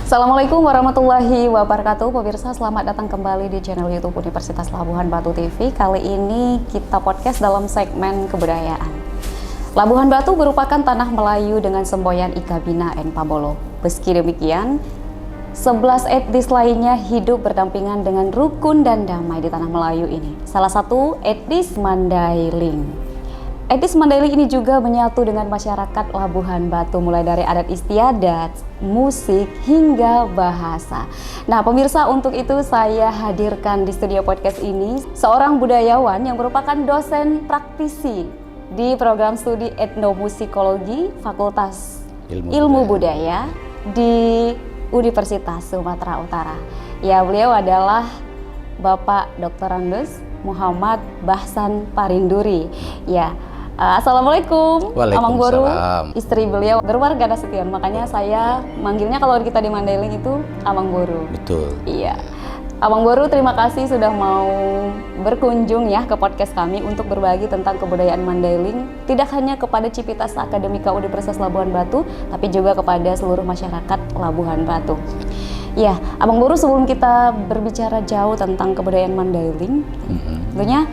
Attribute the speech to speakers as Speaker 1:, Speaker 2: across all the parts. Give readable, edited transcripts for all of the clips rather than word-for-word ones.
Speaker 1: Assalamualaikum warahmatullahi wabarakatuh. Pemirsa, selamat datang kembali di channel YouTube Universitas Labuhan Batu TV. Kali ini kita podcast dalam segmen kebudayaan. Labuhan Batu merupakan tanah Melayu dengan semboyan Ika Bina and Pabolo. Meski demikian, 11 etnis lainnya hidup berdampingan dengan rukun dan damai di tanah Melayu ini. Salah satu etnis Mandailing. Etnis Mandailing ini juga menyatu dengan masyarakat Labuhan Batu, mulai dari adat istiadat, musik, hingga bahasa. Nah pemirsa, untuk itu saya hadirkan di studio podcast ini seorang budayawan yang merupakan dosen praktisi di program studi etnomusikologi Fakultas Ilmu Budaya di Universitas Sumatera Utara. Ya, beliau adalah Bapak Dr. Andes Muhammad Bahsan Parinduri. Ya. Assalamualaikum, Amang Boru, istri beliau berwarga Nasution, makanya saya manggilnya kalau kita di Mandailing itu Amang Boru.
Speaker 2: Betul.
Speaker 1: Iya. Amang Boru, terima kasih sudah mau berkunjung ya ke podcast kami untuk berbagi tentang kebudayaan Mandailing, tidak hanya kepada Civitas Akademika Universitas Labuhan Batu, tapi juga kepada seluruh masyarakat Labuhan Batu. Ya, Abang Boru, sebelum kita berbicara jauh tentang kebudayaan Mandailing, tentunya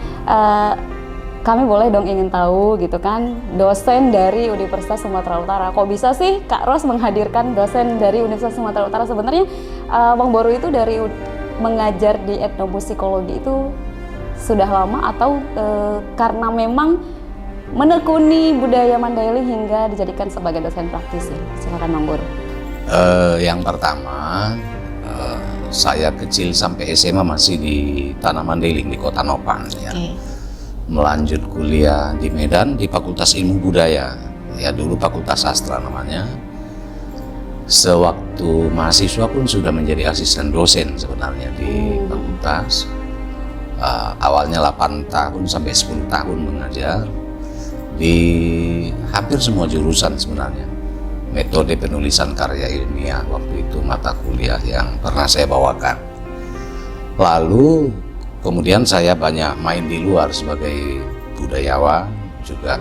Speaker 1: kami boleh dong ingin tahu gitu kan, dosen dari Universitas Sumatera Utara. Kok bisa sih Kak Ros menghadirkan dosen dari Universitas Sumatera Utara? Sebenarnya Bang Boru itu dari mengajar di etnomusikologi itu sudah lama atau karena memang menekuni budaya Mandailing hingga dijadikan sebagai dosen praktisi? Silakan Bang Boru.
Speaker 2: Yang pertama, saya kecil sampai SMA masih di tanah Mandailing di Kota Nopan ya. Melanjut kuliah di Medan di Fakultas Ilmu Budaya, ya dulu Fakultas Sastra namanya. Sewaktu mahasiswa pun sudah menjadi asisten dosen sebenarnya di fakultas. Awalnya 8 tahun sampai 10 tahun mengajar di hampir semua jurusan sebenarnya. Metode penulisan karya ilmiah waktu itu mata kuliah yang pernah saya bawakan. Lalu kemudian saya banyak main di luar sebagai budayawan, juga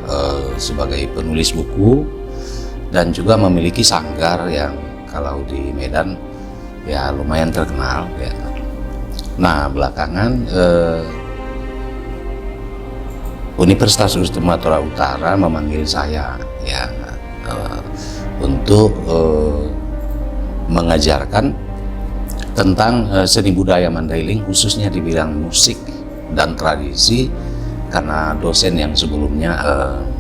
Speaker 2: sebagai penulis buku, dan juga memiliki sanggar yang kalau di Medan ya lumayan terkenal. Ya. Nah belakangan Universitas Sumatera Utara memanggil saya ya untuk mengajarkan tentang seni budaya Mandailing, khususnya di bidang musik dan tradisi, karena dosen yang sebelumnya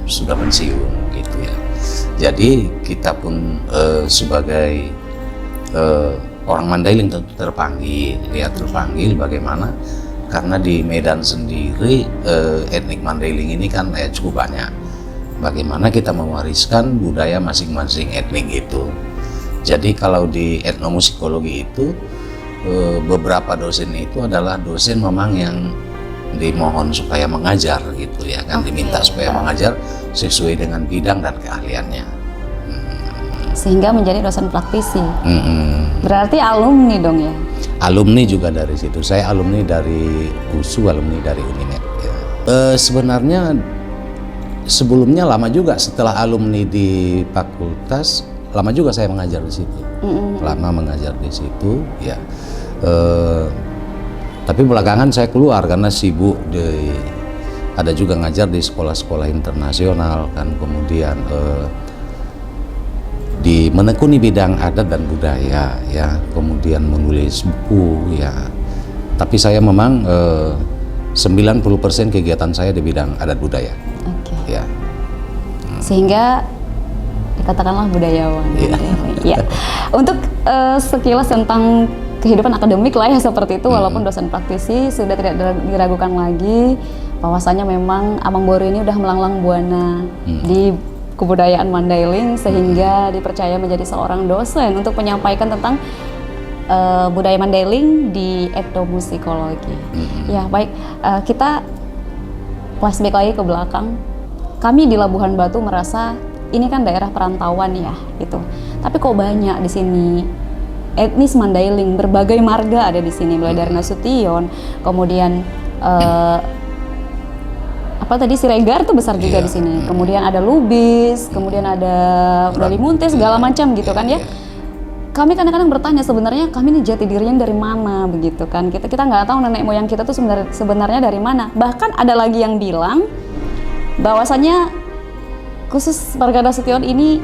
Speaker 2: sudah pensiun gitu ya. Jadi kita pun sebagai orang Mandailing tentu terpanggil bagaimana, karena di Medan sendiri etnik Mandailing ini kan cukup banyak. Bagaimana kita mewariskan budaya masing-masing etnik itu. Jadi kalau di etnomusikologi itu beberapa dosen itu adalah dosen memang yang dimohon supaya mengajar gitu ya kan, diminta supaya mengajar sesuai dengan bidang dan keahliannya.
Speaker 1: Sehingga menjadi dosen praktisi. Berarti alumni dong ya?
Speaker 2: Alumni juga dari situ. Saya alumni dari USU, alumni dari Unimed. Ya. Sebenarnya sebelumnya lama juga setelah alumni di fakultas, lama juga saya mengajar di situ. Lama mengajar di situ, ya. Tapi belakangan saya keluar karena sibuk ada juga ngajar di sekolah-sekolah internasional kan, kemudian di menekuni bidang adat dan budaya ya, kemudian menulis buku ya. Tapi saya memang 90% kegiatan saya di bidang adat budaya. Ya. Sehingga
Speaker 1: katakanlah budayawan. Ya. Untuk sekilas tentang kehidupan akademik lah ya seperti itu, walaupun dosen praktisi sudah tidak diragukan lagi bahwasanya memang Amang Boru ini udah melanglang buana di kebudayaan Mandailing, sehingga dipercaya menjadi seorang dosen untuk menyampaikan tentang budaya Mandailing di etnomusikologi. Ya baik, kita flashback lagi ke belakang. Kami di Labuhan Batu merasa ini kan daerah perantauan ya, gitu. Tapi kok banyak di sini etnis Mandailing, berbagai marga ada di sini, mulai dari Nasution, kemudian apa tadi Siregar tuh besar juga di sini. Kemudian ada Lubis, kemudian ada Bali Muntis, segala macam gitu kan ya. kami kadang-kadang bertanya sebenarnya kami ini jati dirinya dari mana begitu kan. Kita nggak tahu nenek moyang kita tuh sebenarnya dari mana. Bahkan ada lagi yang bilang bahwasanya khusus warga Nasution ini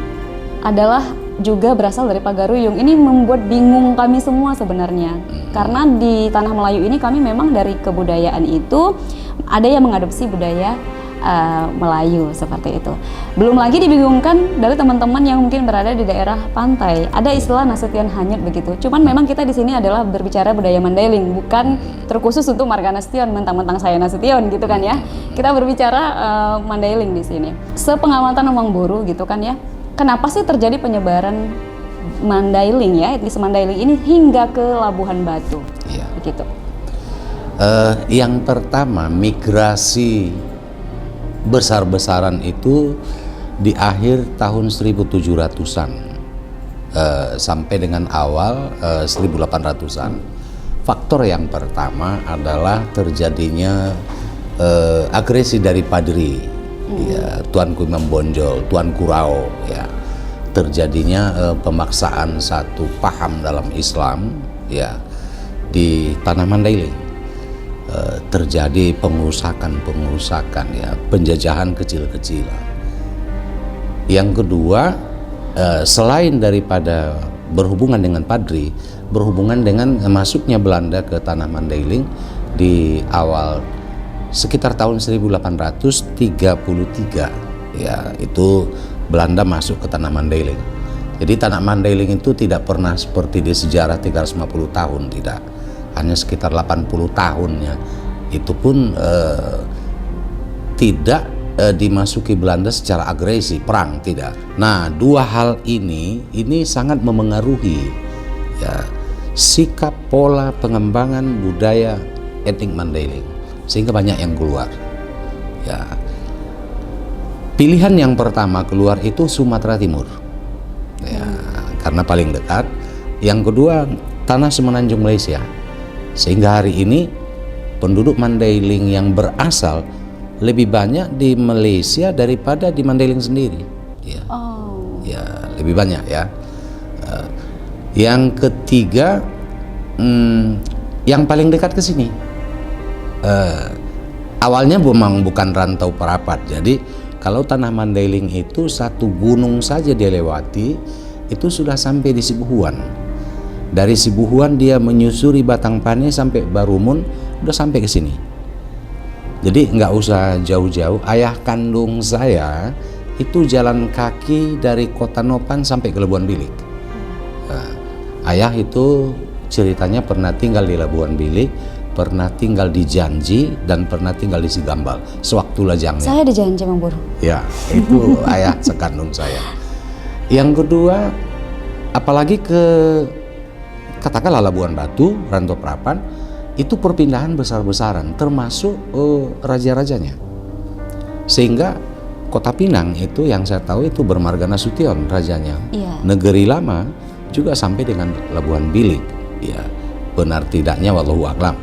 Speaker 1: adalah juga berasal dari Pagaruyung. Ini membuat bingung kami semua sebenarnya. Karena di Tanah Melayu ini kami memang dari kebudayaan itu ada yang mengadopsi budaya Melayu seperti itu. Belum lagi dibingungkan dari teman-teman yang mungkin berada di daerah pantai. Ada istilah Nasution hanyut begitu. Cuman memang kita di sini adalah berbicara budaya Mandailing, bukan terkhusus untuk marga Nasution, mentang-mentang saya Nasution gitu kan ya. Kita berbicara Mandailing di sini. Sepengamatan Omong Boru gitu kan ya. Kenapa sih terjadi penyebaran Mandailing ya, etnis Mandailing ini hingga ke Labuhan Batu?
Speaker 2: Iya.
Speaker 1: Begitu.
Speaker 2: Yang pertama, migrasi besar-besaran itu di akhir tahun 1700-an sampai dengan awal 1800-an. Faktor yang pertama adalah terjadinya agresi dari padri, ya, Tuanku Imam Bonjol, Tuanku Rao, ya, terjadinya pemaksaan satu paham dalam Islam, ya, di Tanah Mandailing. Terjadi pengurusakan ya, penjajahan kecil-kecilan. Yang kedua, selain daripada berhubungan dengan padri, berhubungan dengan masuknya Belanda ke Tanah Mandailing di awal sekitar tahun 1833, ya, itu Belanda masuk ke Tanah Mandailing. Jadi Tanah Mandailing itu tidak pernah seperti di sejarah 350 tahun, tidak. Hanya sekitar 80 tahunnya. Itu pun tidak dimasuki Belanda secara agresi, perang, tidak. Nah, dua hal ini sangat memengaruhi, ya, sikap pola pengembangan budaya etnik Mandailing, sehingga banyak yang keluar. Ya. Pilihan yang pertama keluar itu Sumatera Timur, ya, karena paling dekat. Yang kedua, tanah semenanjung Malaysia. Sehingga hari ini penduduk Mandailing yang berasal lebih banyak di Malaysia daripada di Mandailing sendiri. Ya, ya, lebih banyak ya. Yang ketiga, yang paling dekat ke sini. Awalnya memang bukan rantau perapat. Jadi kalau Tanah Mandailing itu satu gunung saja dia lewati, itu sudah sampai di Sibuhuan. Dari Sibuhuan dia menyusuri Batangpane sampai Barumun, udah sampai ke sini. Jadi nggak usah jauh-jauh. Ayah kandung saya itu jalan kaki dari Kota Nopan sampai ke Labuan Bilik. Nah, ayah itu ceritanya pernah tinggal di Labuan Bilik, pernah tinggal di Janji, dan pernah tinggal di Sigambal sewaktu lajangnya.
Speaker 1: Saya di Janji, Bang Buru.
Speaker 2: Ya, itu ayah sekandung saya. Yang kedua, apalagi ke katakanlah Labuan Batu, Rantau Prapan, itu perpindahan besar-besaran, termasuk raja-rajanya. Sehingga Kota Pinang itu yang saya tahu itu bermarga Nasution rajanya. Iya. Negeri Lama juga sampai dengan Labuan Bilik. Ya, benar tidaknya wallahu a'lam.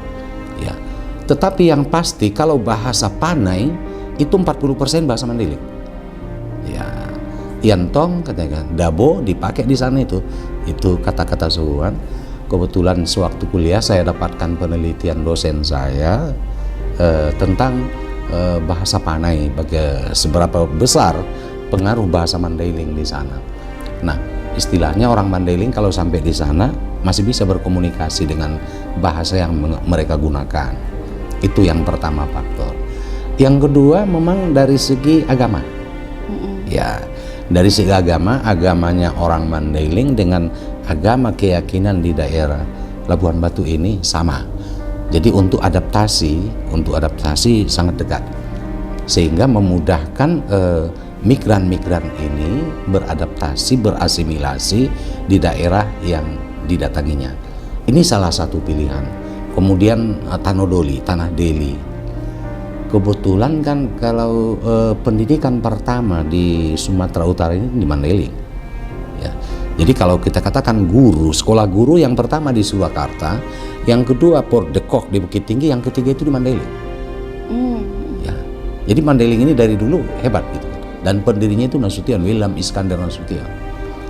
Speaker 2: Ya. Tetapi yang pasti kalau bahasa Panai itu 40% bahasa Mandailing. Ya. Yantong katanya, Dabo dipakai di sana itu kata-kata suruhan. Kebetulan sewaktu kuliah saya dapatkan penelitian dosen saya tentang bahasa Panai, seberapa besar pengaruh bahasa Mandailing di sana. Nah, istilahnya orang Mandailing kalau sampai di sana masih bisa berkomunikasi dengan bahasa yang mereka gunakan. Itu yang pertama faktor. Yang kedua memang dari segi agama. Ya, dari segi agamanya orang Mandailing dengan agama keyakinan di daerah Labuhan Batu ini sama. Jadi untuk adaptasi sangat dekat, sehingga memudahkan migran-migran ini beradaptasi, berasimilasi di daerah yang didatanginya. Ini salah satu pilihan. Kemudian Tanah Deli. Kebetulan kan kalau pendidikan pertama di Sumatera Utara ini di Mandailing. Ya. Jadi kalau kita katakan sekolah guru yang pertama di Surakarta, yang kedua Port de Kock di Bukit Tinggi, yang ketiga itu di Mandailing. Ya. Jadi Mandailing ini dari dulu hebat gitu. Dan pendirinya itu Nasution, William Iskandar Nasution.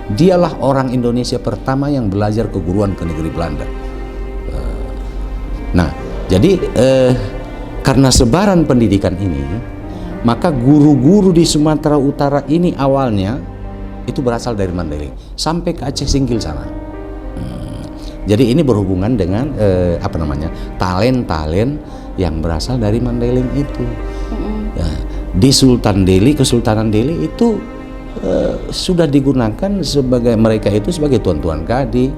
Speaker 2: Dialah orang Indonesia pertama yang belajar keguruan ke negeri Belanda. Nah, jadi karena sebaran pendidikan ini, maka guru-guru di Sumatera Utara ini awalnya itu berasal dari Mandailing sampai ke Aceh Singgil sana. Jadi ini berhubungan dengan talent yang berasal dari Mandailing itu. Ya, di Sultan Delhi, Kesultanan Delhi itu sudah digunakan sebagai mereka itu sebagai tuan-tuan kadi.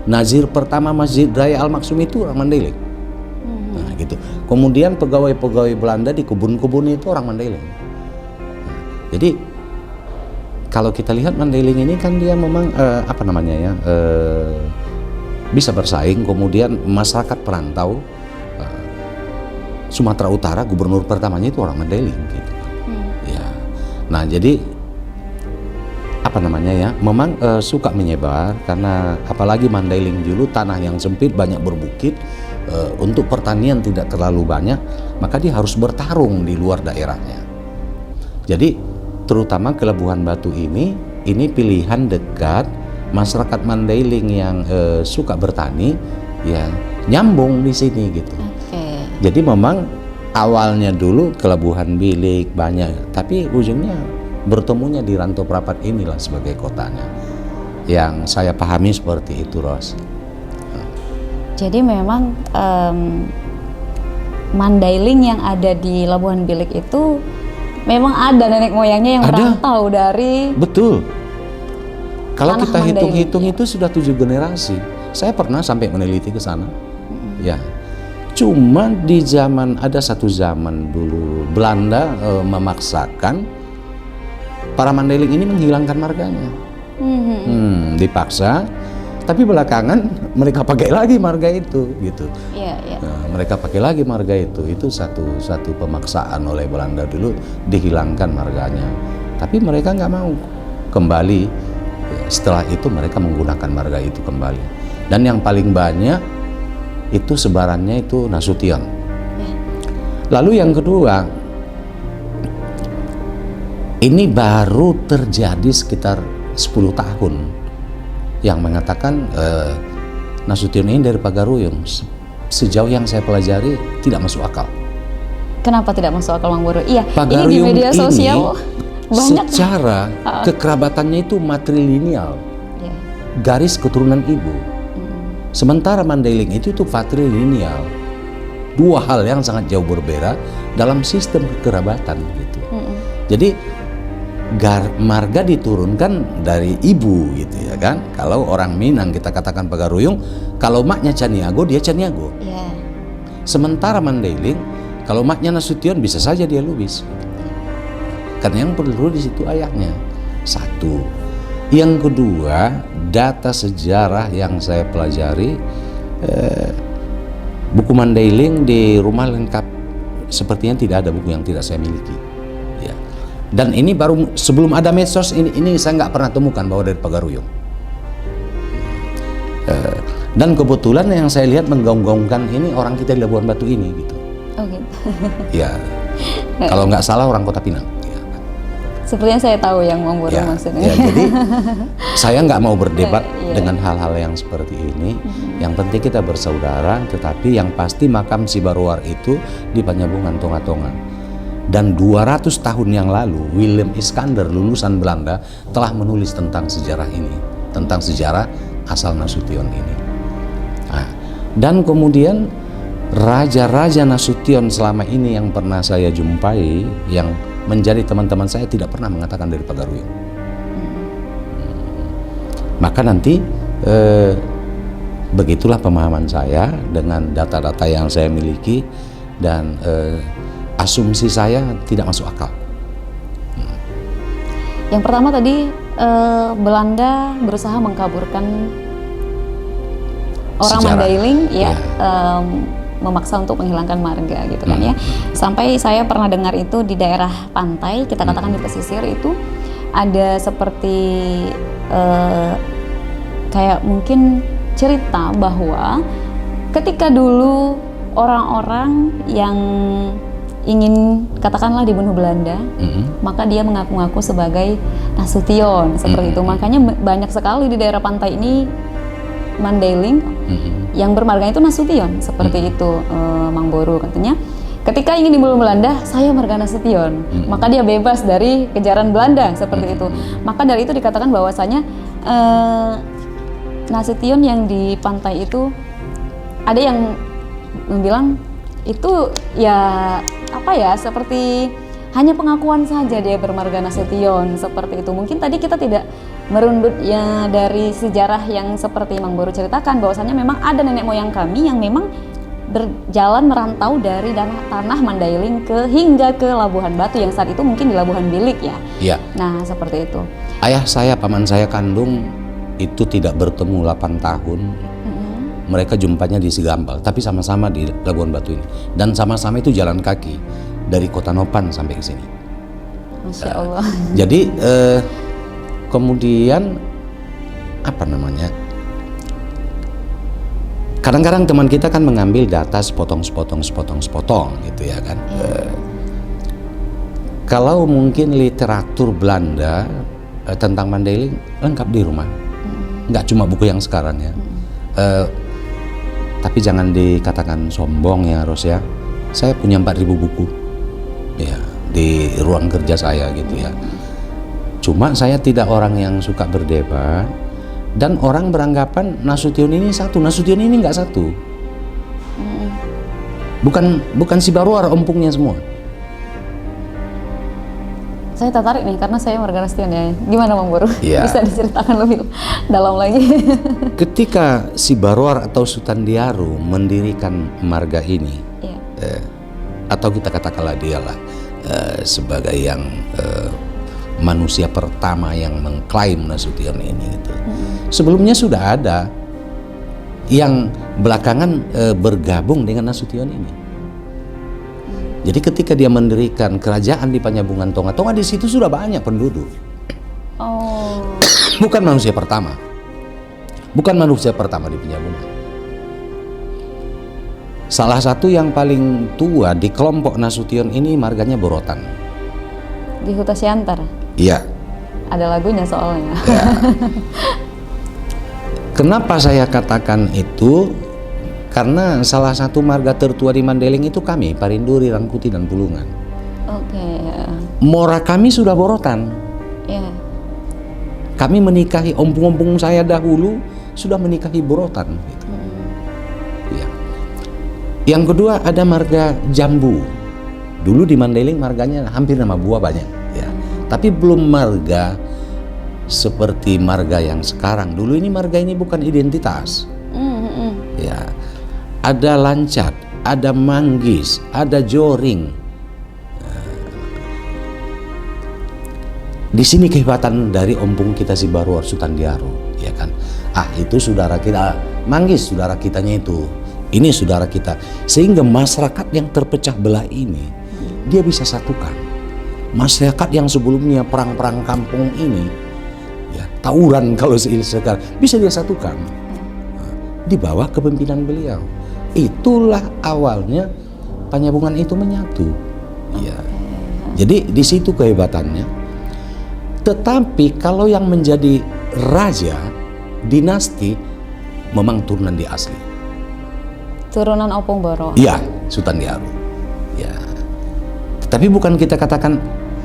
Speaker 2: Nazir pertama Masjid Raya Al-Maksum itu orang Mandailing. Nah, gitu. Kemudian pegawai-pegawai Belanda di kebun-kebun itu orang Mandailing. Jadi kalau kita lihat Mandailing ini kan dia memang bisa bersaing. Kemudian masyarakat perantau Sumatera Utara, gubernur pertamanya itu orang Mandailing gitu. Ya. Nah, jadi memang suka menyebar karena apalagi Mandailing dulu tanah yang sempit, banyak berbukit, untuk pertanian tidak terlalu banyak, maka dia harus bertarung di luar daerahnya. Jadi terutama ke Labuhan Batu ini pilihan dekat masyarakat Mandailing yang suka bertani, ya nyambung di sini gitu. Jadi memang awalnya dulu ke Labuhan Bilik banyak, tapi ujungnya bertemunya di Rantau Prapat inilah sebagai kotanya. Yang saya pahami seperti itu, Ros.
Speaker 1: Jadi memang Mandailing yang ada di Labuhan Bilik itu memang ada nenek moyangnya yang merantau dari.
Speaker 2: Betul. Kalau kita hitung-hitung
Speaker 1: ya.
Speaker 2: itu sudah 7 generasi. Saya pernah sampai meneliti ke sana. Ya. Cuma ada satu zaman dulu Belanda memaksakan para Mandailing ini menghilangkan marganya. Dipaksa, tapi belakangan mereka pakai lagi marga itu, gitu. Nah, mereka pakai lagi marga itu satu pemaksaan oleh Belanda dulu, dihilangkan marganya. Tapi mereka nggak mau kembali. Setelah itu mereka menggunakan marga itu kembali. Dan yang paling banyak itu sebarannya itu Nasution. Lalu yang kedua, ini baru terjadi sekitar 10 tahun yang mengatakan Nasution ini dari Pagaruyung. Sejauh yang saya pelajari tidak masuk akal.
Speaker 1: Kenapa tidak masuk akal, Mang Boru? Iya,
Speaker 2: Pagaruyung
Speaker 1: ini di media sosial banyak.
Speaker 2: Secara kekerabatannya itu matrilineal, garis keturunan ibu. Sementara Mandailing itu patrilineal. Dua hal yang sangat jauh berbeda dalam sistem kekerabatan gitu. Jadi marga diturunkan dari ibu gitu ya kan. Kalau orang Minang kita katakan Pagaruyung, kalau maknya Caniago dia Caniago. Sementara Mandailing kalau maknya Nasution bisa saja dia Lubis. Karena yang perlu di situ ayahnya. Satu. Yang kedua, data sejarah yang saya pelajari, buku Mandailing di rumah lengkap sepertinya tidak ada buku yang tidak saya miliki. Ya. Dan ini baru sebelum ada medsos ini saya nggak pernah temukan bahwa dari Pagaruyung. Dan kebetulan yang saya lihat menggaung-gaungkan ini orang kita di Labuhan Batu ini gitu.
Speaker 1: Oh gitu.
Speaker 2: Ya. Kalau nggak salah orang Kota Pinang.
Speaker 1: Sepertinya saya tahu yang Mang Boru maksudnya.
Speaker 2: Ya, jadi saya nggak mau berdebat dengan hal-hal yang seperti ini. Yang penting kita bersaudara, tetapi yang pasti makam Si Baruar itu di Panyabungan Tonga-Tonga. Dan 200 tahun yang lalu Willem Iskander lulusan Belanda telah menulis tentang sejarah ini, tentang sejarah asal Nasution ini. Nah, dan kemudian raja-raja Nasution selama ini yang pernah saya jumpai, yang menjadi teman-teman saya tidak pernah mengatakan dari Pagaruyung. Maka nanti begitulah pemahaman saya dengan data-data yang saya miliki dan asumsi saya tidak masuk akal.
Speaker 1: Yang pertama tadi Belanda berusaha mengkaburkan orang
Speaker 2: Sejarah.
Speaker 1: Mandailing, memaksa untuk menghilangkan marga gitu kan ya. Sampai saya pernah dengar itu di daerah pantai, kita katakan di pesisir itu ada seperti kayak mungkin cerita bahwa ketika dulu orang-orang yang ingin katakanlah dibunuh Belanda, maka dia mengaku-ngaku sebagai Nasution seperti itu. Makanya banyak sekali di daerah pantai ini Mandailing yang bermarga itu Nasution seperti itu, Mang Boru katanya. Ketika ingin dibunuh Belanda, saya marga Nasution, maka dia bebas dari kejaran Belanda seperti itu. Maka dari itu dikatakan bahwasanya Nasution yang di pantai itu ada yang bilang itu ya apa ya, seperti hanya pengakuan saja dia bermarga Nasution seperti itu. Mungkin tadi kita tidak merundut ya dari sejarah yang seperti Mang Boru ceritakan, bahwasanya memang ada nenek moyang kami yang memang berjalan merantau dari tanah Mandailing hingga ke Labuhan Batu yang saat itu mungkin di Labuhan Bilik ya.
Speaker 2: Iya.
Speaker 1: Nah seperti itu.
Speaker 2: Ayah saya, paman saya kandung itu tidak bertemu 8 tahun. Mereka jumpanya di Sigambal, tapi sama-sama di Labuan Batu ini. Dan sama-sama itu jalan kaki dari Kota Nopan sampai ke sini.
Speaker 1: Masya Allah.
Speaker 2: Jadi kemudian apa namanya? Kadang-kadang teman kita kan mengambil data sepotong gitu ya kan. Kalau mungkin literatur Belanda tentang Mandailing lengkap di rumah. Nggak cuma buku yang sekarang ya. Tapi jangan dikatakan sombong ya Ros ya. Saya punya 4.000 buku ya di ruang kerja saya gitu ya. Cuma saya tidak orang yang suka berdebat, dan orang beranggapan Nasution ini satu, Nasution ini nggak satu. Bukan si Baruar ompungnya semua.
Speaker 1: Saya tertarik nih karena saya marga Nasution ya. Gimana Mang Boru?
Speaker 2: Ya.
Speaker 1: Bisa diceritakan lebih dalam lagi?
Speaker 2: Ketika si Baruar atau Sutandiaru mendirikan marga ini, atau kita katakanlah dialah sebagai yang manusia pertama yang mengklaim Nasution ini gitu. Sebelumnya sudah ada yang belakangan bergabung dengan Nasution ini. Jadi ketika dia mendirikan kerajaan di Panjabungan Tonga di situ sudah banyak penduduk.
Speaker 1: Oh.
Speaker 2: Bukan manusia pertama. Bukan manusia pertama di Panjabungan. Salah satu yang paling tua di kelompok Nasution ini marganya Borotan.
Speaker 1: Di Huta Siantar?
Speaker 2: Iya.
Speaker 1: Ada lagunya soalnya.
Speaker 2: Ya. Kenapa saya katakan itu? Karena salah satu marga tertua di Mandailing itu kami, Parinduri, Rangkuti, dan Pulungan.
Speaker 1: Oke.
Speaker 2: Mora kami sudah Borotan.
Speaker 1: Ya.
Speaker 2: Kami menikahi ompung-ompung saya dahulu sudah menikahi Borotan. Gitu. Ya. Yang kedua ada marga Jambu. Dulu di Mandailing marganya hampir nama buah banyak. Ya. Tapi belum marga seperti marga yang sekarang. Dulu ini marga ini bukan identitas. Ya. Ada Lancak, ada Manggis, ada Joring. Di sini kehebatan dari ompung kita si Baruar Sutandiaru, ya kan? Itu saudara kita, Manggis saudara kitanya itu. Ini saudara kita. Sehingga masyarakat yang terpecah belah ini dia bisa satukan. Masyarakat yang sebelumnya perang-perang kampung ini, ya, tawuran kalau sekarang bisa dia satukan di bawah kepemimpinan beliau. Itulah awalnya Panjabungan itu menyatu. Ya. Jadi di situ kehebatannya. Tetapi kalau yang menjadi raja dinasti memang turunan di asli.
Speaker 1: Turunan Opung Boro.
Speaker 2: Iya, Sutandiaru. Ya. Tetapi bukan kita katakan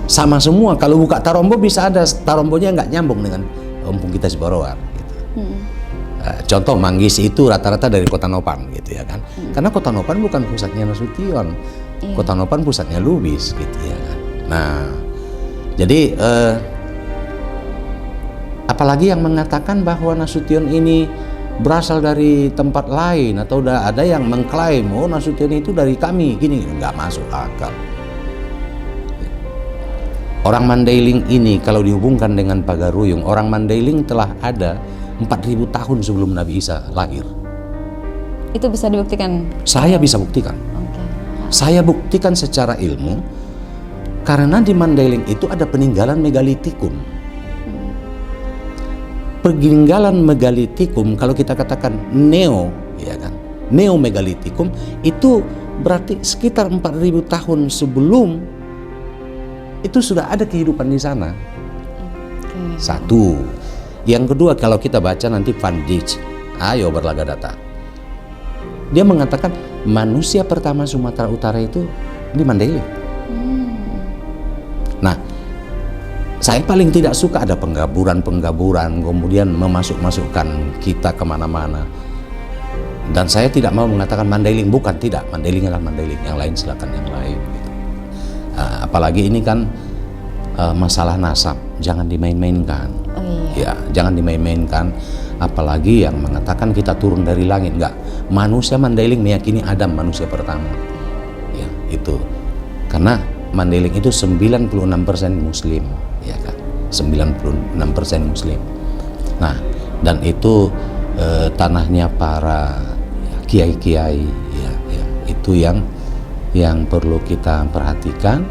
Speaker 2: sama semua. Kalau buka Tarombo bisa ada Tarombonya nggak nyambung dengan ompung kita si Baroar. Gitu. Contoh Manggis itu rata-rata dari Kota Nopan gitu ya kan. Karena Kota Nopan bukan pusatnya Nasution. Kota Nopan pusatnya Lubis gitu ya kan. Nah, jadi apalagi yang mengatakan bahwa Nasution ini berasal dari tempat lain atau ada yang mengklaim Nasution itu dari kami gini, nggak masuk akal. Orang Mandailing ini kalau dihubungkan dengan Pagaruyung, orang Mandailing telah ada 4.000 tahun sebelum Nabi Isa lahir.
Speaker 1: Itu bisa dibuktikan?
Speaker 2: Saya bisa buktikan.
Speaker 1: Okay.
Speaker 2: Saya buktikan secara ilmu karena di Mandailing itu ada peninggalan megalitikum. Peninggalan megalitikum kalau kita katakan neo, ya kan? Neo megalitikum itu berarti sekitar 4.000 tahun sebelum itu sudah ada kehidupan di sana. Satu. Yang kedua, kalau kita baca nanti Van Dijk, ayo berlaga data. Dia mengatakan manusia pertama Sumatera Utara itu di Mandailing. Nah, saya paling tidak suka ada penggaburan, kemudian memasukkan kita kemana-mana. Dan saya tidak mau mengatakan Mandailing, bukan, tidak. Mandailing adalah Mandailing, yang lain silakan yang lain. Gitu. Apalagi ini kan masalah nasab, jangan dimain-mainkan.
Speaker 1: Oh, iya.
Speaker 2: Ya, jangan dimain-mainkan. Apalagi yang mengatakan kita turun dari langit, enggak. Manusia Mandailing meyakini Adam manusia pertama. Ya, itu. Karena Mandailing itu 96% Muslim, ya kan? 96% Muslim. Nah, dan itu tanahnya para kiai-kiai, ya, itu yang perlu kita perhatikan.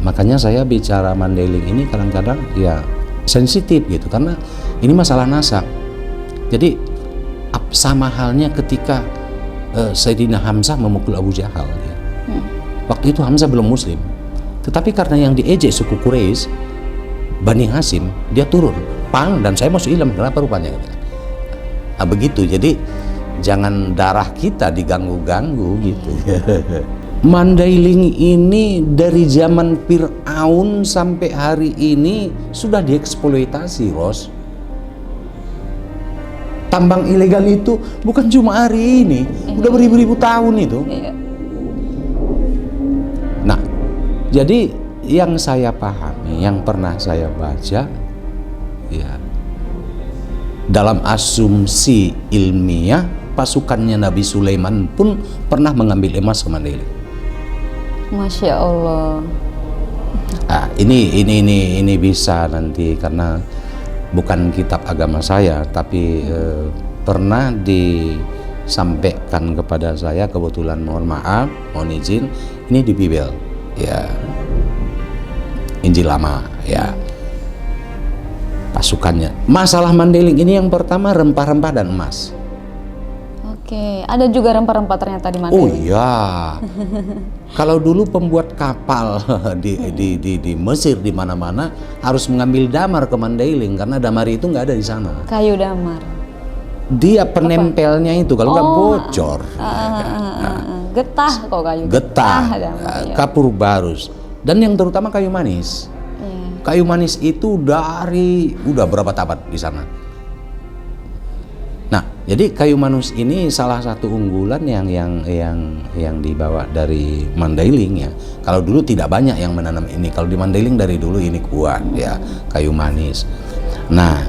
Speaker 2: Makanya saya bicara Mandailing ini kadang-kadang ya sensitif gitu, karena ini masalah nasab. Jadi sama halnya ketika Sayyidina Hamzah memukul Abu Jahal, ya. Waktu itu Hamzah belum Muslim, tetapi karena yang diejek suku Quraisy, Bani Hasim, dia turun, pang, dan saya masuk Islam, kenapa rupanya? Nah, begitu. Jadi jangan darah kita diganggu-ganggu gitu. Mandailing ini dari zaman Fir'aun sampai hari ini sudah dieksploitasi, Ros. Tambang ilegal itu bukan cuma hari ini, udah beribu-ribu tahun itu. Nah, jadi yang saya pahami, yang pernah saya baca, ya, dalam asumsi ilmiah, pasukannya Nabi Sulaiman pun pernah mengambil emas ke Mandailing.
Speaker 1: Masya Allah.
Speaker 2: Nah, ini bisa nanti, karena bukan kitab agama saya, tapi pernah disampaikan kepada saya, kebetulan, mohon maaf, mohon izin, ini di Bible, ya, Injil lama, ya. Pasukannya. Masalah Mandailing ini yang pertama rempah-rempah dan emas.
Speaker 1: Oke, ada juga rempah-rempah ternyata di Mandailing.
Speaker 2: Oh iya. Kalau dulu pembuat kapal di Mesir, di mana-mana harus mengambil damar ke Mandailing, karena damar itu nggak ada di sana.
Speaker 1: Kayu damar.
Speaker 2: Dia penempelnya itu, kalau nggak bocor.
Speaker 1: Getah kok kayu.
Speaker 2: Getah,
Speaker 1: damar, ya.
Speaker 2: kapur barus, dan yang terutama kayu manis. Kayu manis itu udah berapa tabat di sana. Nah, jadi kayu manis ini salah satu unggulan yang dibawa dari Mandailing, ya. Kalau dulu tidak banyak yang menanam ini. Kalau di Mandailing dari dulu ini kuat, ya, kayu manis. Nah,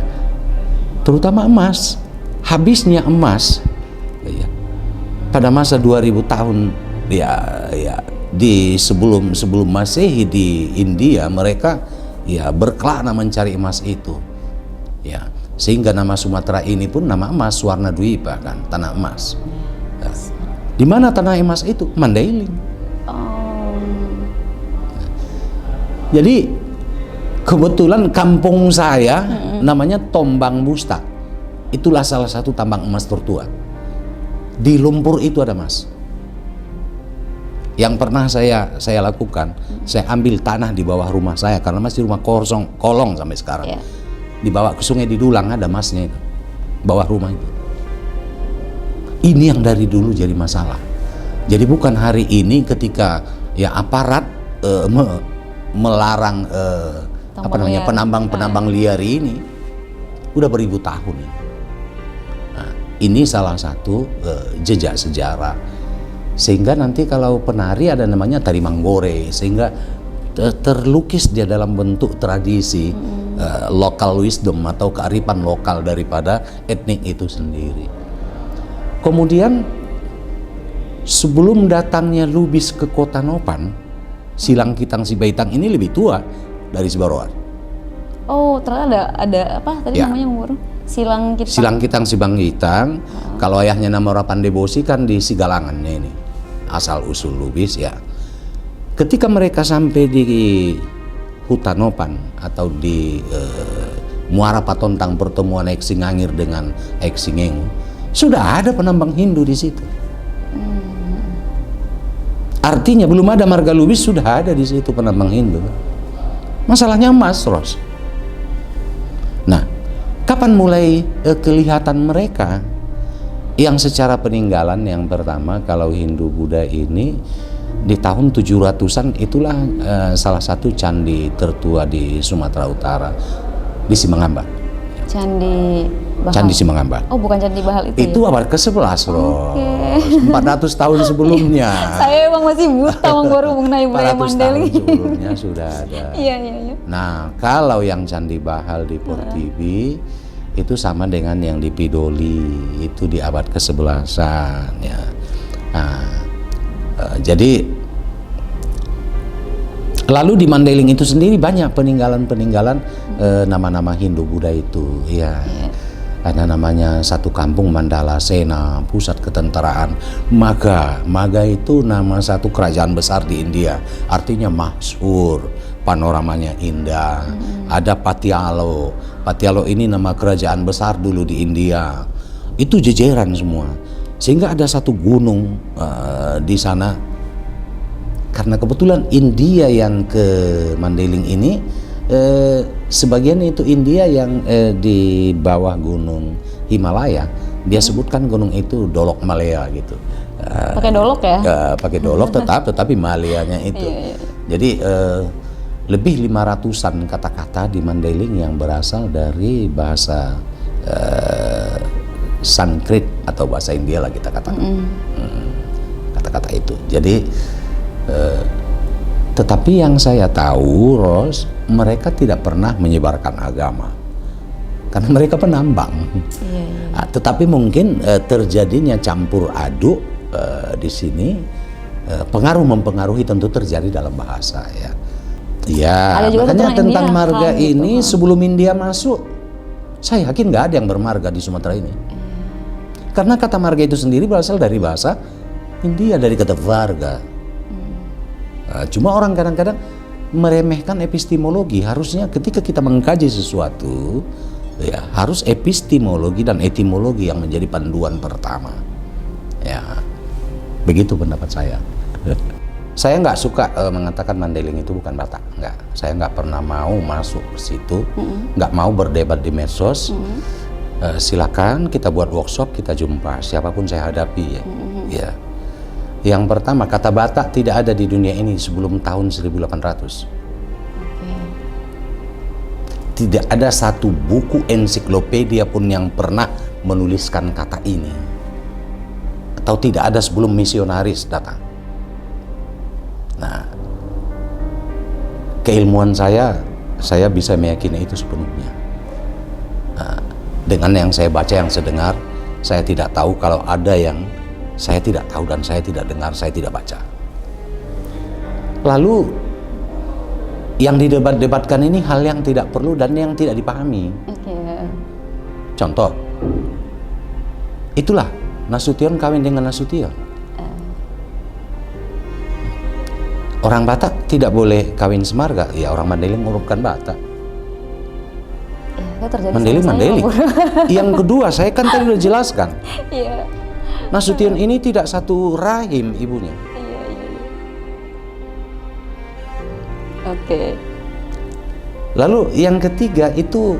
Speaker 2: terutama emas. Habisnya emas, ya, pada masa 2000 tahun, ya, di sebelum Masehi di India, mereka ya berkelana mencari emas itu, ya, sehingga nama Sumatera ini pun nama emas, Warna Dwipa, kan, tanah emas. Nah, di mana tanah emas itu? Mandailing. Jadi kebetulan kampung saya namanya Tombang Bustak, itulah salah satu tambang emas tertua. Di lumpur itu ada emas. Yang pernah saya lakukan, saya ambil tanah di bawah rumah saya, karena masih rumah kolong sampai sekarang. Yeah. Dibawa ke sungai di Dulang, ada emasnya itu, bawah rumah itu. Ini yang dari dulu jadi masalah. Jadi bukan hari ini ketika ya aparat melarang penambang liar ini, udah beribu tahun ini. Nah, ini salah satu jejak sejarah. Sehingga nanti kalau penari ada namanya tari Manggore, sehingga terlukis dia dalam bentuk tradisi local wisdom atau kearifan lokal daripada etnik itu sendiri. Kemudian sebelum datangnya Lubis ke Kota Nopan, Silang Kitang Sibaitang ini lebih tua dari Sibarowar.
Speaker 1: Oh, ternyata ada apa tadi namanya umur? Silang
Speaker 2: Kitang Sibaitang. Kalau ayahnya nama orang Pandebosi kan di Sigalangannya ini. Asal usul Lubis, ya. Ketika mereka sampai di Hutan Nopan atau di Muara Patontang, pertemuan Eksingangir dengan Eksingengu, sudah ada penambang Hindu di situ. Artinya belum ada marga Lubis, sudah ada di situ penambang Hindu. Masalahnya emas, Ros. Nah, kapan mulai kelihatan mereka? Yang secara peninggalan yang pertama, kalau Hindu Buddha ini di tahun 700-an, itulah salah satu candi tertua di Sumatera Utara, di Simangamba.
Speaker 1: Candi Bahal.
Speaker 2: Candi Simangamba.
Speaker 1: Oh, bukan Candi Bahal itu.
Speaker 2: Itu
Speaker 1: ya?
Speaker 2: abad ke-11, Ros.
Speaker 1: Oke.
Speaker 2: 400 tahun sebelumnya.
Speaker 1: Saya emang masih buta baru mengenai budaya
Speaker 2: 400 tahun
Speaker 1: Mandailing.
Speaker 2: sebelumnya sudah ada.
Speaker 1: Iya.
Speaker 2: Nah, kalau yang Candi Bahal di Portibi itu sama dengan yang di Pidoli, itu di abad ke-11-an ya. Nah, jadi lalu di Mandailing itu sendiri banyak peninggalan-peninggalan nama-nama Hindu Buddha itu ya. Ada namanya satu kampung Mandala Sena, pusat ketenteraan. Maga itu nama satu kerajaan besar di India, artinya masyhur, panoramanya indah. Ada Patialo ini nama kerajaan besar dulu di India. Itu jejeran semua, sehingga ada satu gunung di sana. Karena kebetulan India yang ke Mandailing ini sebagian itu India yang di bawah gunung Himalaya, dia sebutkan gunung itu Dolok Malaya gitu.
Speaker 1: Pakai dolok ya?
Speaker 2: Pakai dolok tetapi Malayanya itu.
Speaker 1: Iya.
Speaker 2: Jadi lebih 500-an kata-kata di Mandailing yang berasal dari bahasa Sanskrit atau bahasa India lah kita katakan. Kata-kata itu. Jadi tetapi yang saya tahu, Ros, mereka tidak pernah menyebarkan agama karena mereka penambang. Iya. Tetapi mungkin terjadinya campur aduk di sini, pengaruh mempengaruhi tentu terjadi dalam bahasa ya. Ya, makanya tentang marga ini gitu. Sebelum India masuk, saya yakin nggak ada yang bermarga di Sumatera ini. Karena kata marga itu sendiri berasal dari bahasa India, dari kata varga. Cuma orang kadang-kadang meremehkan epistemologi. Harusnya ketika kita mengkaji sesuatu, ya harus epistemologi dan etimologi yang menjadi panduan pertama. Ya, begitu pendapat saya. Saya nggak suka mengatakan Mandailing itu bukan Batak. Nggak. Saya nggak pernah mau masuk ke situ. Nggak mau berdebat di medsos. Silakan kita buat workshop, kita jumpa siapapun saya hadapi. Ya. Yang pertama, kata Batak tidak ada di dunia ini sebelum tahun 1800. Tidak ada satu buku ensiklopedia pun yang pernah menuliskan kata ini. Atau tidak ada sebelum misionaris datang. Nah, keilmuan saya bisa meyakini itu sepenuhnya. Nah, dengan yang saya baca, yang saya dengar, saya tidak tahu kalau ada yang saya tidak tahu dan saya tidak dengar, saya tidak baca. Lalu yang didebat-debatkan ini hal yang tidak perlu dan yang tidak dipahami. Contoh, itulah Nasution kawin dengan Nasution. Orang Batak tidak boleh kawin semarga, ya orang Mandailing bukan Batak. Mandailing. Yang kedua, saya kan tadi udah jelaskan. Nasution ini tidak satu rahim ibunya.
Speaker 1: Oke.
Speaker 2: Lalu yang ketiga itu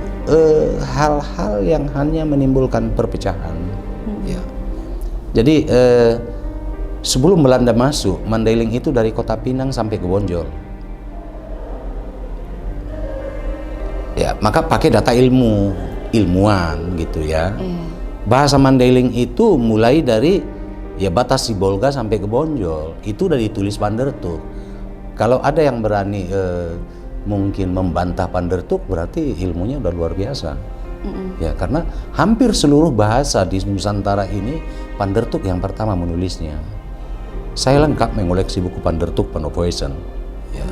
Speaker 2: hal-hal yang hanya menimbulkan perpecahan. Ya. Jadi sebelum Belanda masuk, Mandailing itu dari Kota Pinang sampai ke Bonjol. Ya, maka pakai data ilmuwan gitu ya. Bahasa Mandailing itu mulai dari ya batas Sibolga sampai ke Bonjol. Itu udah ditulis Pandertuk. Kalau ada yang berani mungkin membantah Pandertuk, berarti ilmunya udah luar biasa. Ya, karena hampir seluruh bahasa di Nusantara ini Pandertuk yang pertama menulisnya. Saya lengkap mengoleksi buku Pandertuk Penovoisan. Ya.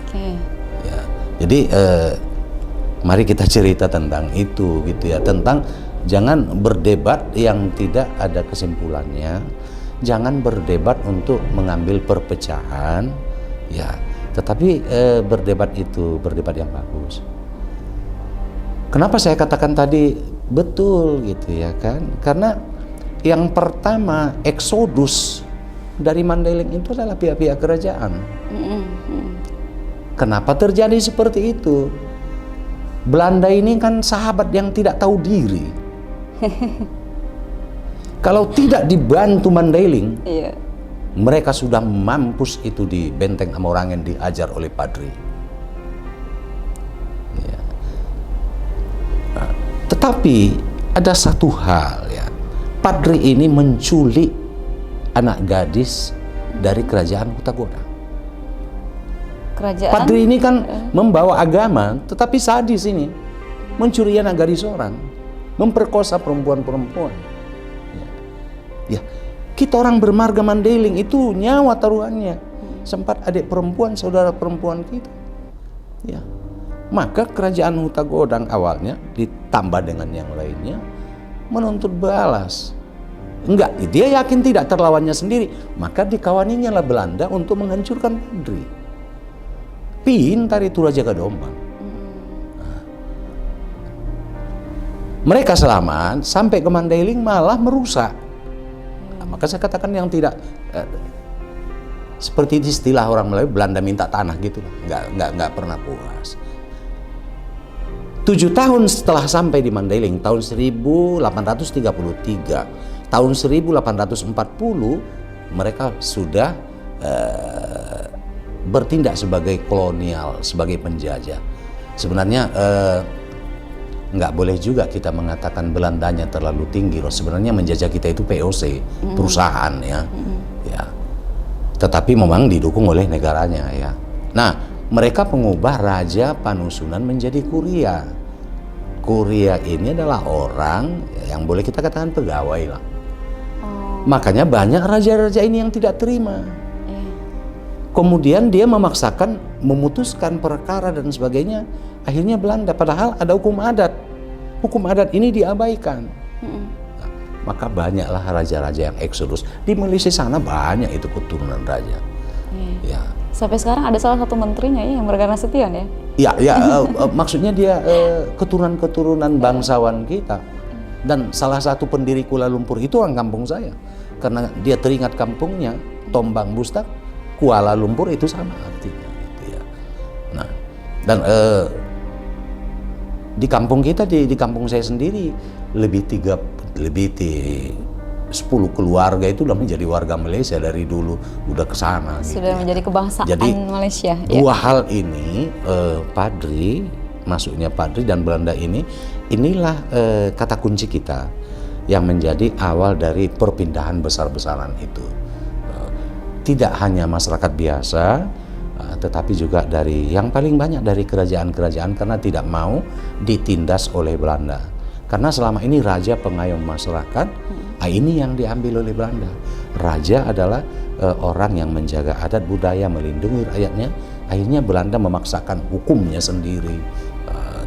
Speaker 2: Ya. Jadi mari kita cerita tentang itu gitu ya, tentang jangan berdebat yang tidak ada kesimpulannya, jangan berdebat untuk mengambil perpecahan, ya. Tetapi berdebat yang bagus. Kenapa saya katakan tadi betul gitu ya kan? Karena yang pertama Eksodus dari Mandailing itu adalah pihak-pihak kerajaan.
Speaker 1: Mm-mm.
Speaker 2: Kenapa terjadi seperti itu? Belanda ini kan sahabat yang tidak tahu diri. Kalau tidak dibantu Mandailing,
Speaker 1: Iya.
Speaker 2: mereka sudah mampus itu di benteng Amorangen, diajar oleh Padri. Ya. Nah, tetapi ada satu hal ya, Padri ini menculik anak gadis dari kerajaan Hutagodang.
Speaker 1: Kerajaan.
Speaker 2: Padri ini kan membawa agama, tetapi sadis ini, mencuri anak gadis orang, memperkosa perempuan-perempuan. Ya, kita orang bermarga Mandailing itu nyawa taruhannya. Sempat adik perempuan, saudara perempuan kita. Ya, maka kerajaan Hutagodang awalnya ditambah dengan yang lainnya menuntut balas. Enggak, dia yakin tidak terlawannya sendiri, maka dikawaninya lah Belanda untuk menghancurkan Padri. Pintar itu Raja Gadombang. Nah, mereka selamat sampai ke Mandailing malah merusak. Nah, maka saya katakan yang tidak seperti istilah orang Melayu, Belanda minta tanah gitu, nggak pernah puas. 7 tahun setelah sampai di Mandailing, tahun 1833, tahun 1840 mereka sudah bertindak sebagai kolonial, sebagai penjajah. Sebenarnya nggak boleh juga kita mengatakan Belandanya terlalu tinggi. Sebenarnya menjajah kita itu POC, perusahaan ya. Ya. Tetapi memang didukung oleh negaranya ya. Nah, mereka mengubah Raja Panusunan menjadi kuria. Kuria ini adalah orang yang boleh kita katakan pegawai lah. Makanya banyak raja-raja ini yang tidak terima. Kemudian dia memaksakan, memutuskan perkara dan sebagainya. Akhirnya Belanda, padahal ada hukum adat. Hukum adat ini diabaikan. Nah, maka banyaklah raja-raja yang eksodus. Di Malaysia sana banyak itu keturunan raja. Ya.
Speaker 1: Sampai sekarang ada salah satu menterinya ya, yang Morgana Nasution ya?
Speaker 2: Maksudnya dia keturunan-keturunan bangsawan kita. Dan salah satu pendiri Kuala Lumpur itu orang kampung saya. Karena dia teringat kampungnya, Tombang Bustak, Kuala Lumpur itu sama artinya gitu ya. Nah, dan di kampung kita, di kampung saya sendiri lebih 10 keluarga itu udah menjadi warga Malaysia dari dulu, udah ke sana gitu.
Speaker 1: Sudah menjadi kebangsaan
Speaker 2: Jadi,
Speaker 1: Malaysia.
Speaker 2: Dua hal ini, Padri, masuknya Padri dan Belanda inilah kata kunci kita yang menjadi awal dari perpindahan besar-besaran itu. Tidak hanya masyarakat biasa, tetapi juga dari yang paling banyak dari kerajaan-kerajaan, karena tidak mau ditindas oleh Belanda. Karena selama ini raja pengayom masyarakat, ini yang diambil oleh Belanda. Raja adalah orang yang menjaga adat budaya, melindungi rakyatnya. Akhirnya Belanda memaksakan hukumnya sendiri,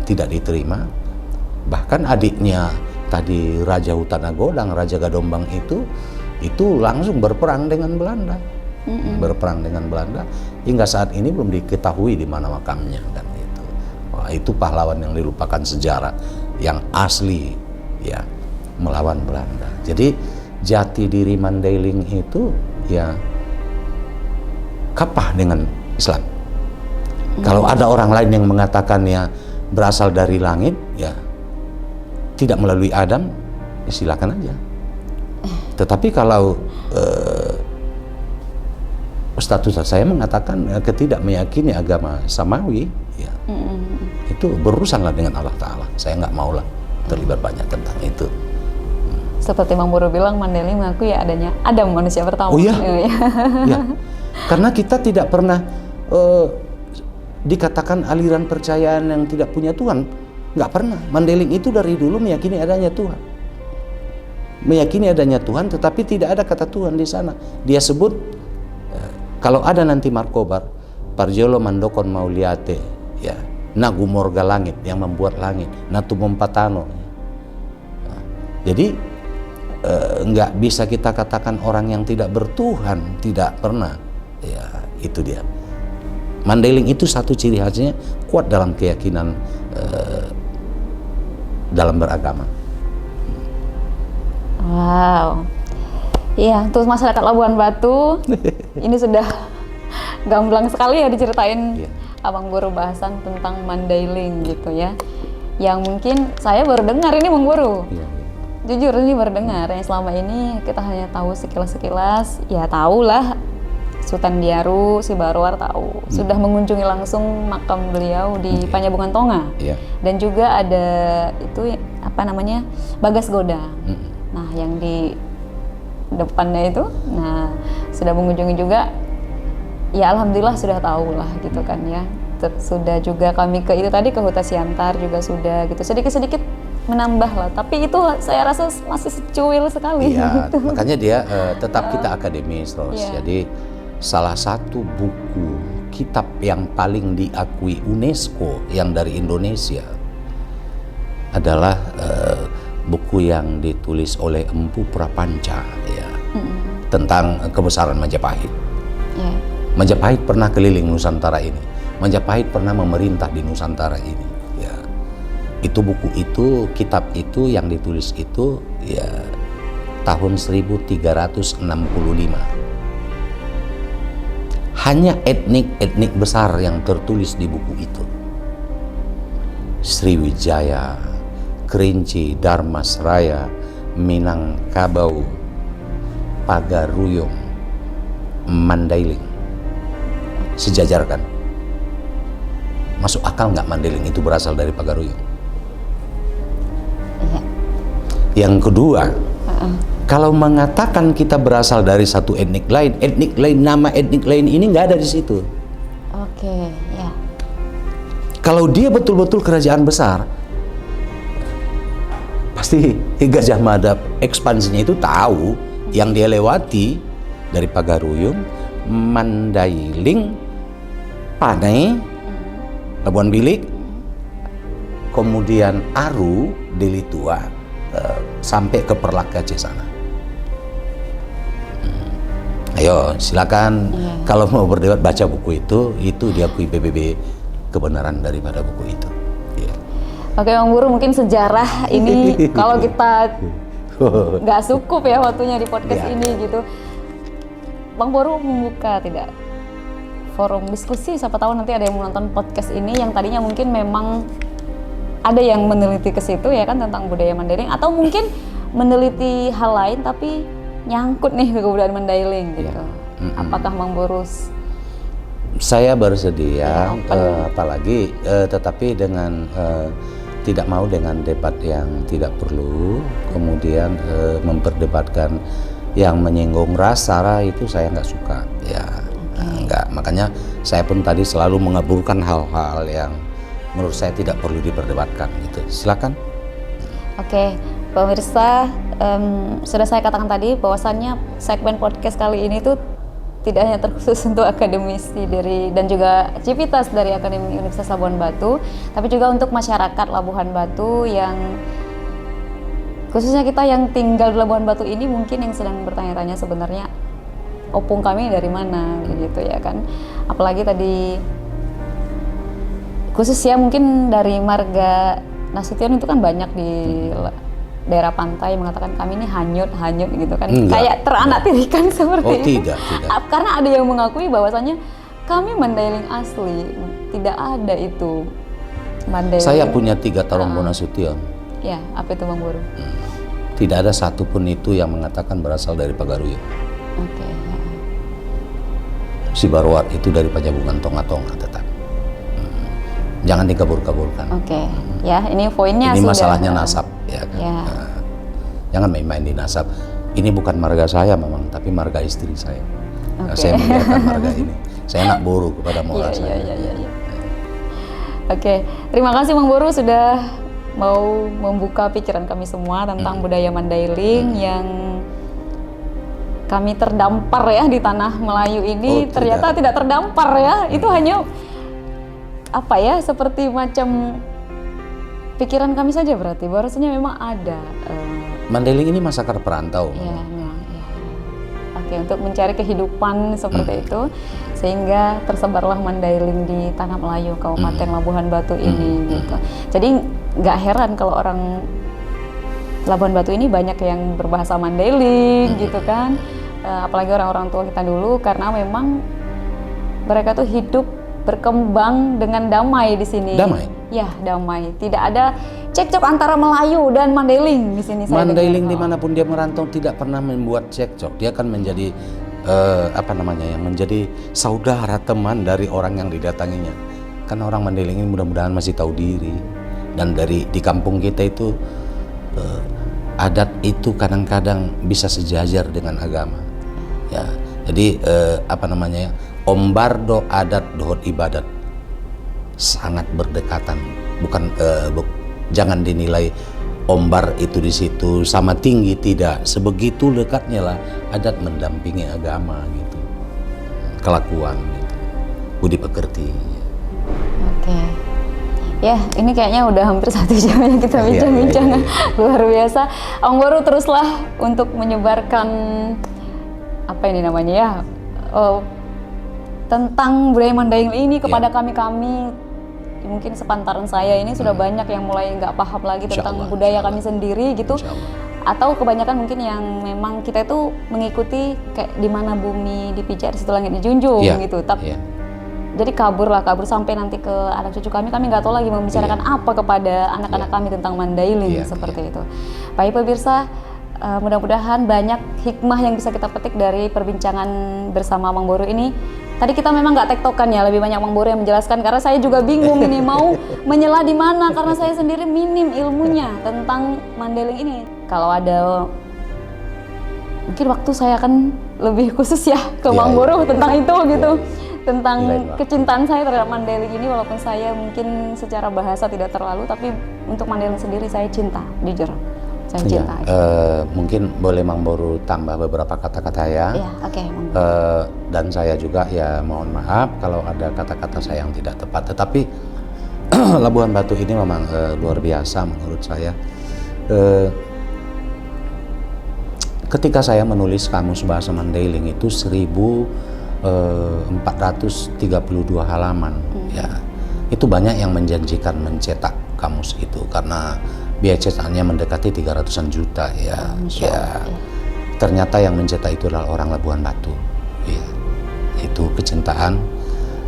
Speaker 2: tidak diterima. Bahkan adiknya tadi Raja Hutagodang, Raja Gadombang itu langsung berperang dengan Belanda. Berperang dengan Belanda hingga saat ini belum diketahui di mana makamnya kan itu. Wah, itu pahlawan yang dilupakan sejarah yang asli ya, melawan Belanda. Jadi jati diri Mandailing itu ya kapah dengan Islam. Kalau ada orang lain yang mengatakan ya berasal dari langit ya tidak melalui Adam, ya silakan aja. Tetapi kalau status saya mengatakan ketidak meyakini agama samawi, ya itu berurusanlah dengan Allah Ta'ala. Saya nggak maulah terlibat banyak tentang itu.
Speaker 1: Seperti Mang Boro bilang, Mandailing mengaku ya adanya Adam, manusia pertama.
Speaker 2: Oh iya, ya. Karena kita tidak pernah dikatakan aliran percayaan yang tidak punya Tuhan. Nggak pernah. Mandailing itu dari dulu meyakini adanya Tuhan. Meyakini adanya Tuhan, tetapi tidak ada kata Tuhan di sana. Dia sebut kalau ada nanti markobar, Parjolo Mandokon Mauliate, ya, Nagu Morga Langit yang membuat langit, Natu Mompatano. Nah, jadi nggak bisa kita katakan orang yang tidak bertuhan, tidak pernah. Ya, itu dia. Mandailing itu satu ciri khasnya kuat dalam keyakinan dalam beragama.
Speaker 1: Wow. Iya, untuk masyarakat Labuhan Batu ini sudah gamblang sekali ya diceritain Abang Guru bahasan tentang Mandailing gitu ya. Yang mungkin saya baru dengar ini Bang Guru. Jujur ini baru dengar. Yang selama ini kita hanya tahu sekilas-sekilas, ya tahulah Sultan Diaru, si Barwar tahu. Sudah mengunjungi langsung makam beliau di Panjabungan Tonga. Dan juga ada itu apa namanya? Bagas Godang. Nah, yang di depannya itu, nah sudah mengunjungi juga. Ya alhamdulillah sudah tahu lah gitu kan ya. Sudah juga kami ke itu tadi ke Huta Siantar juga sudah gitu. Sedikit-sedikit menambah lah. Tapi itu saya rasa masih secuil sekali.
Speaker 2: Iya,
Speaker 1: gitu.
Speaker 2: makanya dia tetap kita akademis terus. Jadi salah satu buku kitab yang paling diakui UNESCO yang dari Indonesia adalah buku yang ditulis oleh Empu Prapanca ya, tentang kebesaran Majapahit. Majapahit pernah keliling Nusantara ini. Majapahit pernah memerintah di Nusantara ini. Ya, itu buku itu, kitab itu yang ditulis itu ya tahun 1365. Hanya etnik-etnik besar yang tertulis di buku itu. Sriwijaya, Kerinci, Darmasraya, Minangkabau, Pagaruyung, Mandailing. Sejajar kan? Masuk akal nggak Mandailing itu berasal dari Pagaruyung? Yang kedua, kalau mengatakan kita berasal dari satu etnik lain, nama etnik lain ini nggak ada di situ. Kalau dia betul-betul kerajaan besar, pasti Gajah Mada ekspansinya itu tahu yang dia lewati dari Pagaruyung, Mandailing, Panai, Labuan Bilik, kemudian Aru, Deli Tua, sampai ke Perlak Aceh sana. Ayo silakan kalau mau berdebat baca buku itu diakui PBB kebenaran daripada buku itu.
Speaker 1: Oke Bang Guru, mungkin sejarah ini kalau kita nggak cukup ya waktunya di podcast ini gitu. Bang Guru membuka tidak forum diskusi, siapa tahu nanti ada yang menonton podcast ini yang tadinya mungkin memang ada yang meneliti ke situ ya kan tentang budaya Mandailing, atau mungkin meneliti hal lain tapi nyangkut nih ke kebudayaan Mandailing gitu. Apakah Bang Borus?
Speaker 2: Saya bersedia, apalagi tetapi dengan tidak mau dengan debat yang tidak perlu, kemudian memperdebatkan yang menyinggung ras, sara, itu saya nggak suka ya. Enggak, makanya saya pun tadi selalu mengaburkan hal-hal yang menurut saya tidak perlu diperdebatkan gitu. Silakan. Oke,
Speaker 1: pemirsa, sudah saya katakan tadi bahwasannya segmen podcast kali ini tuh tidak hanya terkhusus untuk akademisi dan juga civitas dari Akademi Universitas Labuhan Batu, tapi juga untuk masyarakat Labuhan Batu yang khususnya kita yang tinggal di Labuhan Batu ini mungkin yang sedang bertanya-tanya sebenarnya opung kami dari mana gitu ya kan. Apalagi tadi khusus ya mungkin dari Marga Nasution itu kan banyak di daerah pantai mengatakan kami ini hanyut gitu kan. Kayak teranak-tirikan seperti itu.
Speaker 2: Tidak.
Speaker 1: Karena ada yang mengakui bahwasannya kami Mandailing asli, tidak ada itu Mandailing.
Speaker 2: Saya punya 3 Taronggo Nasution.
Speaker 1: Ya, apa itu Bang Guru?
Speaker 2: Tidak ada satupun itu yang mengatakan berasal dari Pagaruyung. Si Barwar itu dari Panjabungan Tonga tetap. Jangan dikabur-kaburkan.
Speaker 1: Ya ini poinnya.
Speaker 2: Ini masalahnya nasab ya kan. Jangan main-main di nasab. Ini bukan marga saya memang, tapi marga istri saya. Saya membiarkan marga ini. Saya nak boru kepada moral saya.
Speaker 1: Terima kasih Bang Boru sudah mau membuka pikiran kami semua tentang budaya Mandailing yang kami terdampar ya di tanah Melayu ini. Ternyata tidak terdampar ya. Itu hanya apa ya, seperti macam pikiran kami saja berarti. Bahwasanya memang ada.
Speaker 2: Mandailing ini masyarakat perantau.
Speaker 1: Untuk mencari kehidupan seperti itu, sehingga tersebarlah Mandailing di tanah Melayu Kabupaten Labuhan Batu ini gitu. Jadi nggak heran kalau orang Labuhan Batu ini banyak yang berbahasa Mandailing gitu kan, apalagi orang-orang tua kita dulu, karena memang mereka tuh hidup berkembang dengan damai di sini.
Speaker 2: Damai?
Speaker 1: Ya, damai. Tidak ada cekcok antara Melayu dan Mandailing di sini.
Speaker 2: Mandailing dimanapun dia merantau tidak pernah membuat cekcok. Dia akan menjadi yang menjadi saudara teman dari orang yang didatanginya. Karena orang Mandailing ini mudah-mudahan masih tahu diri. Dan di kampung kita itu adat itu kadang-kadang bisa sejajar dengan agama. Ya, jadi ombardo adat dohot ibadat sangat berdekatan. Bukan jangan dinilai ombar itu di situ sama tinggi, tidak. Sebegitu dekatnya lah adat mendampingi agama gitu. Kelakuan gitu. Budi pekerti.
Speaker 1: Oke. Ya, ini kayaknya udah hampir 1 jam yang kita bincang-bincang. Luar biasa. Abang Boru teruslah untuk menyebarkan apa ini namanya ya, tentang budaya Mandailing ini kepada kami-kami. Mungkin sepantaran saya ini sudah banyak yang mulai nggak paham lagi tentang budaya kami sendiri gitu. Atau kebanyakan mungkin yang memang kita itu mengikuti kayak di mana bumi dipijak, di situ langit dijunjung gitu. Tapi jadi kabur sampai nanti ke anak cucu kami nggak tahu lagi membicarakan apa kepada anak-anak kami tentang Mandailing seperti itu. Baik pemirsa, mudah-mudahan banyak hikmah yang bisa kita petik dari perbincangan bersama Abang Boru ini. Tadi kita memang nggak tektokan ya, lebih banyak Bang Boru yang menjelaskan karena saya juga bingung ini mau menyela di mana karena saya sendiri minim ilmunya tentang Mandailing ini. Kalau ada mungkin waktu saya akan lebih khusus ya ke Bang Boru tentang itu gitu. Tentang kecintaan saya terhadap Mandailing ini, walaupun saya mungkin secara bahasa tidak terlalu, tapi untuk Mandailing sendiri saya cinta, jujur. Saya cinta.
Speaker 2: Mungkin boleh Mang Boru tambah beberapa kata-kata ya.
Speaker 1: Iya, oke.
Speaker 2: Dan saya juga ya mohon maaf kalau ada kata-kata saya yang tidak tepat. Tetapi Labuhan Batu ini memang luar biasa menurut saya. Ketika saya menulis kamus bahasa Mandailing itu 1432 halaman, ya itu banyak yang menjanjikan mencetak kamus itu karena biaya cetaknya mendekati 300-an juta ya. Ternyata yang mencetak itu adalah orang Labuhan Batu. Ya. Itu kecintaan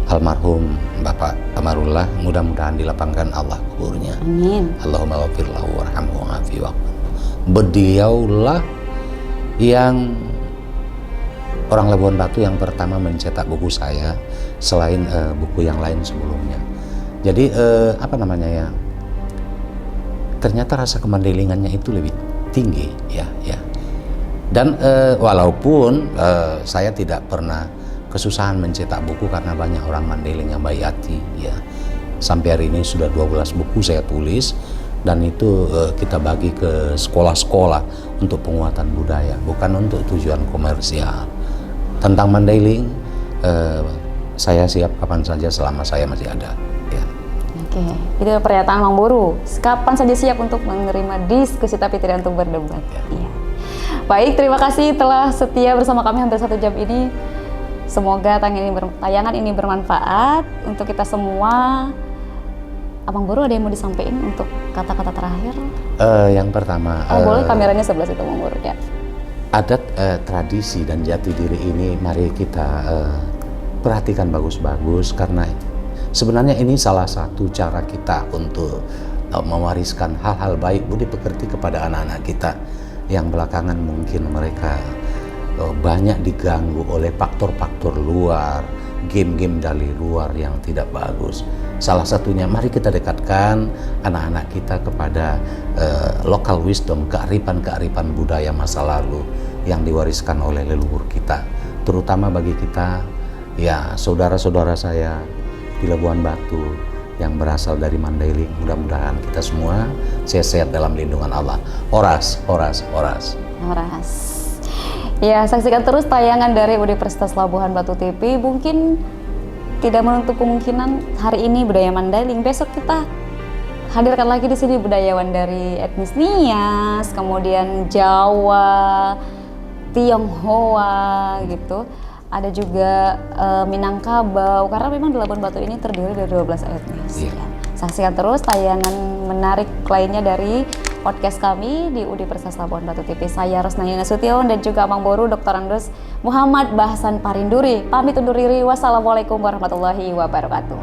Speaker 2: almarhum Bapak Amarullah, mudah-mudahan dilapangkan Allah kuburnya.
Speaker 1: Amin.
Speaker 2: Allahumma ghafir lahu warhamhu wa'afi wa'fu. Beliaulah yang orang Labuhan Batu yang pertama mencetak buku saya selain buku yang lain sebelumnya. Jadi ternyata rasa kemandailingannya itu lebih tinggi ya. Dan walaupun saya tidak pernah kesusahan mencetak buku karena banyak orang Mandailing yang baik hati ya. Sampai hari ini sudah 12 buku saya tulis dan itu kita bagi ke sekolah-sekolah untuk penguatan budaya, bukan untuk tujuan komersial. Tentang Mandailing saya siap kapan saja selama saya masih ada ya.
Speaker 1: Oke, itu pernyataan Bang Boru. Kapan saja siap untuk menerima diskusi tapi tidak untuk berdebat. Iya. Baik, terima kasih telah setia bersama kami hampir 1 jam ini. Semoga tayangan ini bermanfaat untuk kita semua. Abang Boru ada yang mau disampaikan untuk kata-kata terakhir?
Speaker 2: Yang pertama.
Speaker 1: Boleh kameranya sebelah situ Bang Boru ya.
Speaker 2: Adat, tradisi dan jati diri ini mari kita perhatikan bagus-bagus karena sebenarnya ini salah satu cara kita untuk mewariskan hal-hal baik budi pekerti kepada anak-anak kita yang belakangan mungkin mereka banyak diganggu oleh faktor-faktor luar, game-game dari luar yang tidak bagus. Salah satunya mari kita dekatkan anak-anak kita kepada local wisdom, kearifan-kearifan budaya masa lalu yang diwariskan oleh leluhur kita, terutama bagi kita ya saudara-saudara saya di Labuhan Batu yang berasal dari Mandailing. Mudah-mudahan kita semua sehat-sehat dalam lindungan Allah. Oras.
Speaker 1: Ya, saksikan terus tayangan dari Universitas Labuhan Batu TV. Mungkin tidak menutup kemungkinan hari ini budaya Mandailing, besok kita hadirkan lagi di sini budayawan dari etnis Nias, kemudian Jawa, Tionghoa gitu. Ada juga Minangkabau, karena memang di Labuhan Batu ini terdiri dari 12 etnis. Ya. Saksikan terus tayangan menarik lainnya dari podcast kami di Universitas Labuhan Batu TV. Saya Rosnani Nasution dan juga Mang Boru Dr. Andos Muhammad Bahsan Parinduri. Pamit undur diri. Wassalamualaikum warahmatullahi wabarakatuh.